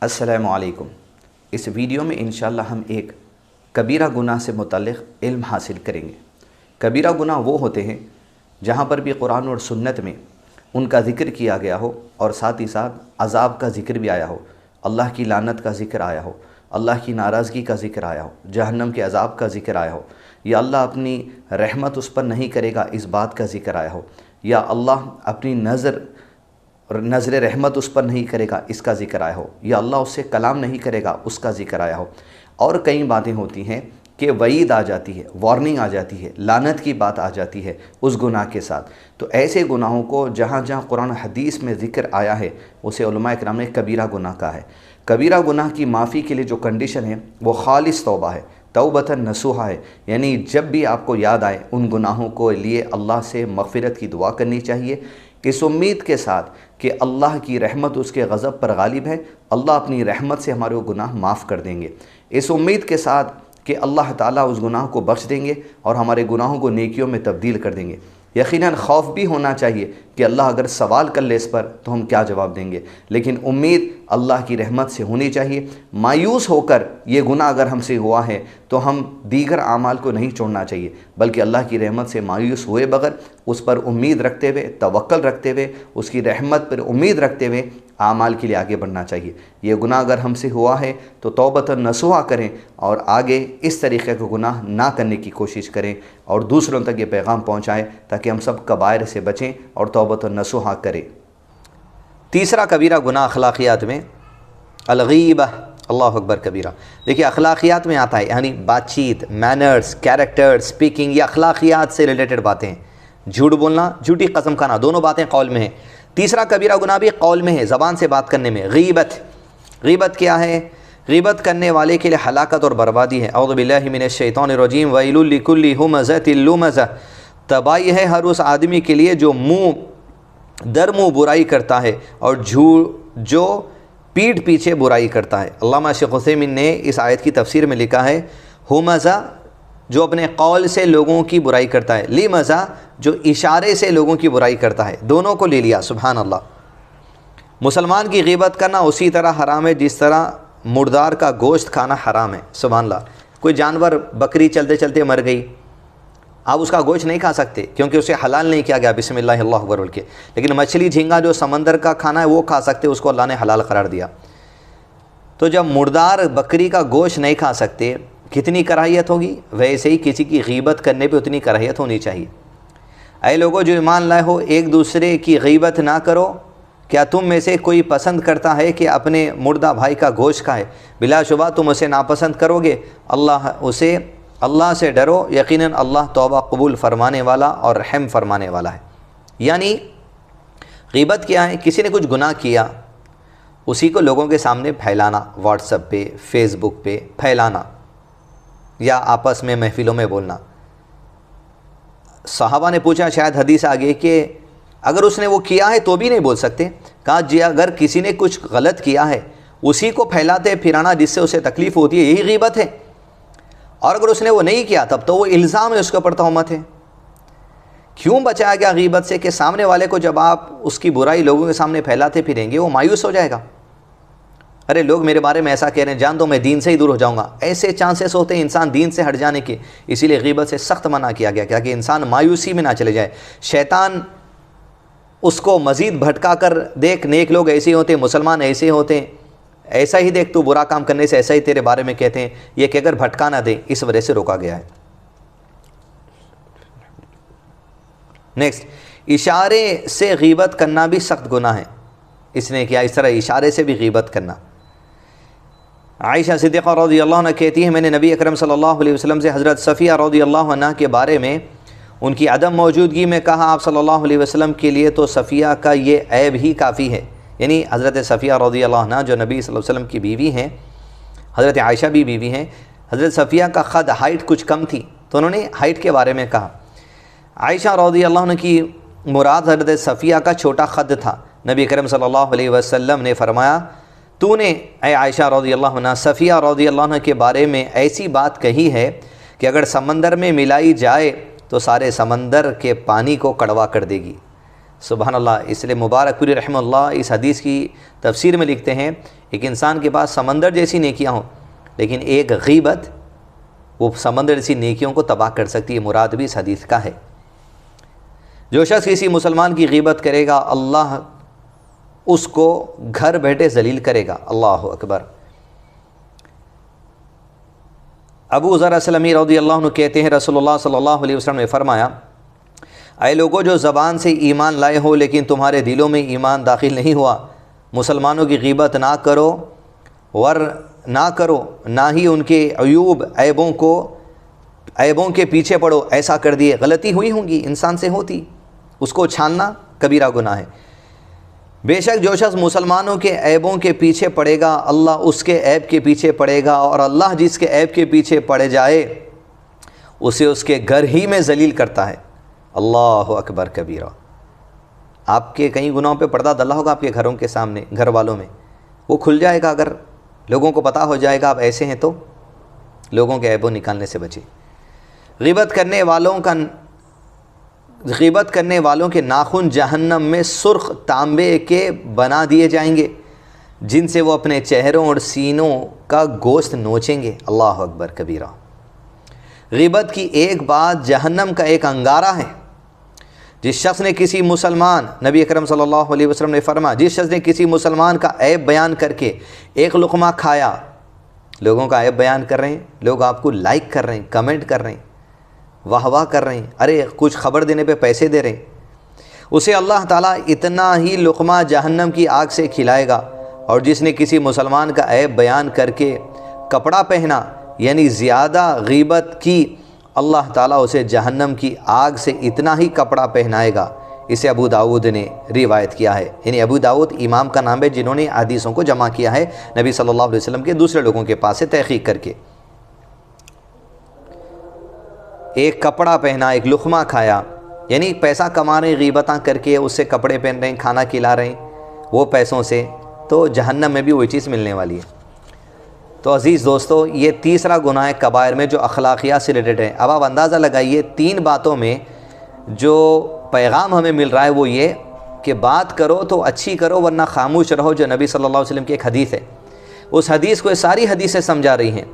السلام علیکم۔ اس ویڈیو میں انشاءاللہ ہم ایک کبیرہ گناہ سے متعلق علم حاصل کریں گے۔ کبیرہ گناہ وہ ہوتے ہیں جہاں پر بھی قرآن اور سنت میں ان کا ذکر کیا گیا ہو اور ساتھ ہی ساتھ عذاب کا ذکر بھی آیا ہو، اللہ کی لعنت کا ذکر آیا ہو، اللہ کی ناراضگی کا ذکر آیا ہو، جہنم کے عذاب کا ذکر آیا ہو، یا اللہ اپنی رحمت اس پر نہیں کرے گا اس بات کا ذکر آیا ہو، یا اللہ اپنی نظر رحمت اس پر نہیں کرے گا اس کا ذکر آیا ہو، یا اللہ اس سے کلام نہیں کرے گا اس کا ذکر آیا ہو، اور کئی باتیں ہوتی ہیں کہ وعید آ جاتی ہے، وارننگ آ جاتی ہے، لعنت کی بات آ جاتی ہے اس گناہ کے ساتھ۔ تو ایسے گناہوں کو جہاں جہاں قرآن و حدیث میں ذکر آیا ہے اسے علماء اکرام نے کبیرہ گناہ کہا ہے۔ کبیرہ گناہ کی معافی کے لیے جو کنڈیشن ہے وہ خالص توبہ ہے، توبۃ نصوحہ ہے، یعنی جب بھی آپ کو یاد آئے ان گناہوں کو لیے اللہ سے مغفرت کی دعا کرنی چاہیے، اس امید کے ساتھ کہ اللہ کی رحمت اس کے غضب پر غالب ہے، اللہ اپنی رحمت سے ہمارے وہ گناہ معاف کر دیں گے، اس امید کے ساتھ کہ اللہ تعالیٰ اس گناہ کو بخش دیں گے اور ہمارے گناہوں کو نیکیوں میں تبدیل کر دیں گے۔ یقیناً خوف بھی ہونا چاہیے کہ اللہ اگر سوال کر لے اس پر تو ہم کیا جواب دیں گے، لیکن امید اللہ کی رحمت سے ہونی چاہیے۔ مایوس ہو کر یہ گناہ اگر ہم سے ہوا ہے تو ہم دیگر اعمال کو نہیں چھوڑنا چاہیے، بلکہ اللہ کی رحمت سے مایوس ہوئے بغیر اس پر امید رکھتے ہوئے، توکل رکھتے ہوئے، اس کی رحمت پر امید رکھتے ہوئے اعمال کے لیے آگے بڑھنا چاہیے۔ یہ گناہ اگر ہم سے ہوا ہے تو توبۃ نصوحہ کریں اور آگے اس طریقے کا گناہ نہ کرنے کی کوشش کریں اور دوسروں تک یہ پیغام پہنچائیں تاکہ ہم سب کبائر سے بچیں اور توبۃ نصوحہ کریں۔ تیسرا کبیرہ گناہ اخلاقیات میں الغیبہ، اللہ اکبر کبیرہ۔ دیکھیے اخلاقیات میں آتا ہے، یعنی بات چیت، مینرز، کیریکٹر، سپیکنگ، یہ اخلاقیات سے ریلیٹڈ باتیں ہیں۔ جھوٹ بولنا، جھوٹی قسم کھانا، دونوں باتیں قول میں ہیں۔ تیسرا کبیرہ گناہ بھی قول میں ہے، زبان سے بات کرنے میں، غیبت۔ غیبت کیا ہے؟ غیبت کرنے والے کے لیے ہلاکت اور بربادی ہے۔ اعوذ باللہ من الشیطان الرجیم، ویل لکل ہمزۃ لمزہ، تباہی ہے ہر اس آدمی کے لیے جو منہ در منہ برائی کرتا ہے اور جو پیٹھ پیچھے برائی کرتا ہے۔ علامہ شیخ عثیمین نے اس آیت کی تفسیر میں لکھا ہے، ہمزہ جو اپنے قول سے لوگوں کی برائی کرتا ہے، لمزہ جو اشارے سے لوگوں کی برائی کرتا ہے، دونوں کو لے لیا۔ سبحان اللہ۔ مسلمان کی غیبت کرنا اسی طرح حرام ہے جس طرح مردار کا گوشت کھانا حرام ہے۔ سبحان اللہ۔ کوئی جانور، بکری چلتے چلتے مر گئی، آپ اس کا گوشت نہیں کھا سکتے کیونکہ اسے حلال نہیں کیا گیا بسم اللہ اللہ اکبر بول کے، لیکن مچھلی، جھینگا جو سمندر کا کھانا ہے وہ کھا سکتے، اس کو اللہ نے حلال قرار دیا۔ تو جب مردار بکری کا گوشت نہیں کھا سکتے، کتنی کراہیت ہوگی؟ ویسے ہی کسی کی غیبت کرنے پہ اتنی کراہیت ہونی چاہیے۔ اے لوگوں جو ایمان لائے ہو، ایک دوسرے کی غیبت نہ کرو۔ کیا تم میں سے کوئی پسند کرتا ہے کہ اپنے مردہ بھائی کا گوشت کھائے؟ بلا شبہ تم اسے ناپسند کرو گے۔ اللہ سے ڈرو، یقیناً اللہ توبہ قبول فرمانے والا اور رحم فرمانے والا ہے۔ یعنی غیبت کیا ہے؟ کسی نے کچھ گناہ کیا، اسی کو لوگوں کے سامنے پھیلانا، واٹس ایپ پہ، فیس بک پہ پھیلانا، یا آپس میں محفلوں میں بولنا۔ صحابہ نے پوچھا، شاید حدیث آگے، کہ اگر اس نے وہ کیا ہے تو بھی نہیں بول سکتے؟ کہا جی اگر کسی نے کچھ غلط کیا ہے اسی کو پھیلاتے پھرانا جس سے اسے تکلیف ہوتی ہے، یہی غیبت ہے، اور اگر اس نے وہ نہیں کیا تب تو وہ الزام ہے اس کے اوپر، تہمت ہے۔ کیوں بچایا گیا غیبت سے؟ کہ سامنے والے کو جب آپ اس کی برائی لوگوں کے سامنے پھیلاتے پھریں گے وہ مایوس ہو جائے گا، ارے لوگ میرے بارے میں ایسا کہہ رہے ہیں، جان دو میں دین سے ہی دور ہو جاؤں گا۔ ایسے چانسز ہوتے ہیں انسان دین سے ہٹ جانے کے، اسی لیے غیبت سے سخت منع کیا گیا کہ انسان مایوسی میں نہ چلے جائے۔ شیطان اس کو مزید بھٹکا کر، دیکھ نیک لوگ ایسے ہوتے ہیں، مسلمان ایسے ہوتے ہیں، ایسا ہی دیکھ تو برا کام کرنے سے ایسا ہی تیرے بارے میں کہتے ہیں، یہ کہہ کر بھٹکا نہ دے، اس وجہ سے روکا گیا ہے۔ نیکسٹ، اشارے سے غیبت کرنا بھی سخت گناہ ہے۔ اس نے کیا؟ اس طرح اشارے سے بھی غیبت کرنا۔ عائشہ صدیقہ رضی اللہ عنہ کہتی ہے، میں نے نبی اکرم صلی اللہ علیہ وسلم سے حضرت صفیہ رضی اللہ عنہ کے بارے میں ان کی عدم موجودگی میں کہا، آپ صلی اللہ علیہ وسلم کے لیے تو صفیہ کا یہ عیب ہی کافی ہے۔ یعنی حضرت صفیہ رضی اللہ عنہ جو نبی صلی اللہ علیہ وسلم کی بیوی ہیں، حضرت عائشہ بھی بیوی ہیں، حضرت صفیہ کا قد، ہائٹ کچھ کم تھی تو انہوں نے ہائٹ کے بارے میں کہا۔ عائشہ رضی اللہ عنہ کی مراد حضرت صفیہ کا چھوٹا قد تھا۔ نبی کریم صلی اللہ علیہ وسلم نے فرمایا، تو نے اے عائشہ رضی اللہ عنہ صفیہ رضی اللہ عنہ کے بارے میں ایسی بات کہی ہے کہ اگر سمندر میں ملائی جائے تو سارے سمندر کے پانی کو کڑوا کر دے گی۔ سبحان اللہ. اس لیے مبارک پوری رحمہ اللہ اس حدیث کی تفسیر میں لکھتے ہیں ایک انسان کے پاس سمندر جیسی نیکیاں ہوں لیکن ایک غیبت وہ سمندر جیسی نیکیوں کو تباہ کر سکتی ہے. مراد بھی اس حدیث کا ہے. جو شخص کسی مسلمان کی غیبت کرے گا اللہ اس کو گھر بیٹھے ذلیل کرے گا. اللہ اکبر. ابو ذر اسلمی رضی اللہ عنہ کہتے ہیں رسول اللہ صلی اللہ علیہ وسلم نے فرمایا اے لوگوں جو زبان سے ایمان لائے ہو لیکن تمہارے دلوں میں ایمان داخل نہیں ہوا، مسلمانوں کی غیبت نہ کرو نہ ہی ان کے عیبوں کے پیچھے پڑو. ایسا کر دیے غلطی ہوئی ہوں گی، انسان سے ہوتی، اس کو چھاننا کبیرہ گناہ ہے. بے شک جو شخص مسلمانوں کے عیبوں کے پیچھے پڑے گا اللہ اس کے عیب کے پیچھے پڑے گا، اور اللہ جس کے عیب کے پیچھے پڑے جائے اسے اس کے گھر ہی میں ذلیل کرتا ہے. اللہ اکبر کبیرہ. آپ کے کئی گناہوں پہ پردہ ڈلا ہوگا آپ کے گھروں کے سامنے، گھر والوں میں، وہ کھل جائے گا. اگر لوگوں کو پتہ ہو جائے گا آپ ایسے ہیں تو لوگوں کے عیبوں نکالنے سے بچیں. غیبت کرنے والوں کے ناخن جہنم میں سرخ تانبے کے بنا دیے جائیں گے جن سے وہ اپنے چہروں اور سینوں کا گوشت نوچیں گے. اللہ اکبر کبیرہ. غیبت کی ایک بات جہنم کا ایک انگارہ ہے. جس شخص نے کسی مسلمان، نبی اکرم صلی اللہ علیہ وسلم نے فرمایا جس شخص نے کسی مسلمان کا عیب بیان کر کے ایک لقمہ کھایا، لوگوں کا عیب بیان کر رہے ہیں، لوگ آپ کو لائک کر رہے ہیں، کمنٹ کر رہے ہیں، واہ واہ کر رہے ہیں، ارے کچھ خبر دینے پہ پیسے دے رہے ہیں، اسے اللہ تعالیٰ اتنا ہی لقمہ جہنم کی آگ سے کھلائے گا. اور جس نے کسی مسلمان کا عیب بیان کر کے کپڑا پہنا یعنی زیادہ غیبت کی، اللہ تعالیٰ اسے جہنم کی آگ سے اتنا ہی کپڑا پہنائے گا. اسے ابو داؤد نے روایت کیا ہے. یعنی ابو داؤد امام کا نام ہے جنہوں نے حدیثوں کو جمع کیا ہے نبی صلی اللہ علیہ وسلم کے دوسرے لوگوں کے پاس سے تحقیق کر کے. ایک کپڑا پہنا، ایک لقمہ کھایا، یعنی پیسہ کما رہے ہیں غیبتاں کر کے، اس سے کپڑے پہن رہے ہیں، کھانا کھلا رہے ہیں وہ پیسوں سے، تو جہنم میں بھی وہی چیز ملنے والی ہے. تو عزیز دوستو یہ تیسرا گناہ کبائر میں جو اخلاقیات سے ریلیٹڈ ہے. اب آپ اندازہ لگائیے 3 باتوں میں جو پیغام ہمیں مل رہا ہے وہ یہ کہ بات کرو تو اچھی کرو ورنہ خاموش رہو، جو نبی صلی اللہ علیہ وسلم کی ایک حدیث ہے. اس حدیث کو یہ ساری حدیثیں سمجھا رہی ہیں.